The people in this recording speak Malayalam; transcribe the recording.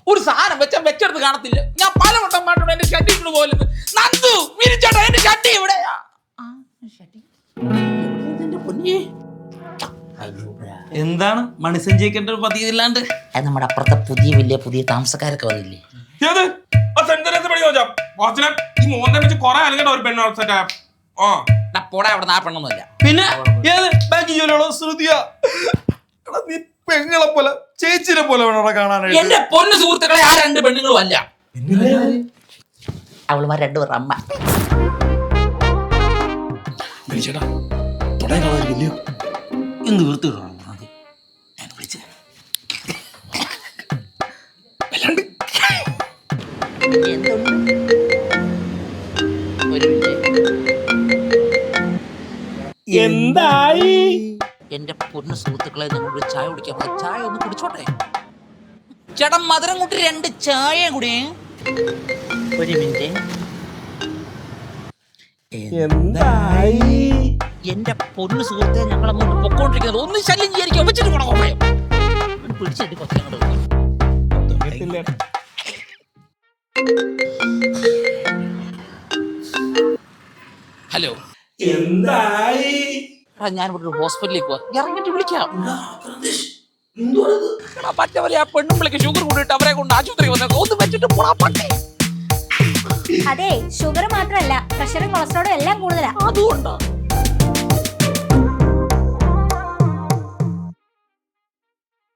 ഒരു സാധനം വെച്ചെടുത്ത് കാണത്തില്ല. ഞാൻ പലവട്ടം പാട്ടുണ്ട് എന്റെ ഷട്ടി ഇങ്ങോട്ട് പോലും. നന്ദു വിരിച്ചോട്ടെ, എന്റെ ഷട്ടി എവിടെയാ? എന്താണ് മണിസഞ്ചയിക്കേണ്ട ഒരു പതിയില്ലാണ്ട്? അത് നമ്മുടെ അപ്പുറത്തെ പുതിയ താമസക്കാരൊക്കെ വന്നില്ലേ? പോടാ അവിടെ ആ പെണ്ണൊന്നുമല്ല. പിന്നെ ഏത് ബാങ്ക് ജോലിയുള്ള ശ്രുതിയാ? നീ പെങ്ങളെ പോലെ ചേച്ചിനെ പോലെ വേണം കാണാനായിട്ട്. എന്റെ പൊന്നു സുഹൃത്തുക്കളെ, ആ രണ്ട് പെണ്ണുങ്ങളും അല്ല, അവളുമാർ രണ്ടുപേരുടെ അമ്മ. ചേട്ടാ തുടങ്ങി കളായിരിക്കില്ലയോ? എന്ത് വൃത്തികളാണ് വിളിച്ചേ? എന്തായി? എന്റെ പൊന്നു സുഹൃത്തുക്കളെ, നമ്മളൊരു ചായ കുടിക്കാൻ പോകാം. ചായ ഒന്ന് കുടിച്ചോട്ടെ ചേട്ടാ. മധുരം കൂട്ടി 2 ചായ കൂടി. ഒരു മിനിറ്റ്. എന്തായി? എന്റെ പൊന്നു സുഹൃത്തെ, ഞങ്ങൾ അങ്ങോട്ട് പൊക്കോണ്ടിരിക്കുന്നത്. ഒന്ന് ശല്യം ചെയ്യാതിരിക്കും. വെച്ചിട്ട് പോണം. കോപ്പയം പിടിച്ചിട്ട് കൊച്ചങ്ങോട്ട്. ഹലോ, എന്തായി? ഞാൻ ഇവിടെ ഒരു ഹോസ്പിറ്റലിലേക്ക് പോവാ. ഇറങ്ങിട്ട് വിളിക്കാം. മറ്റവരെ ആ പെണ്ണുമ്പിളിക്ക് ഷുഗർ കൂടിയിട്ട് അവരെ കൊണ്ട് ആശുപത്രി വന്നേക്കാം. ഒന്ന് വെച്ചിട്ട് പോടാ പട്ടി. അതെ, ഷുഗർ മാത്രമല്ല, പ്രഷറും കൊളസ്ട്രോളും എല്ലാം കൂടുതലാ. അതുകൊണ്ടോ?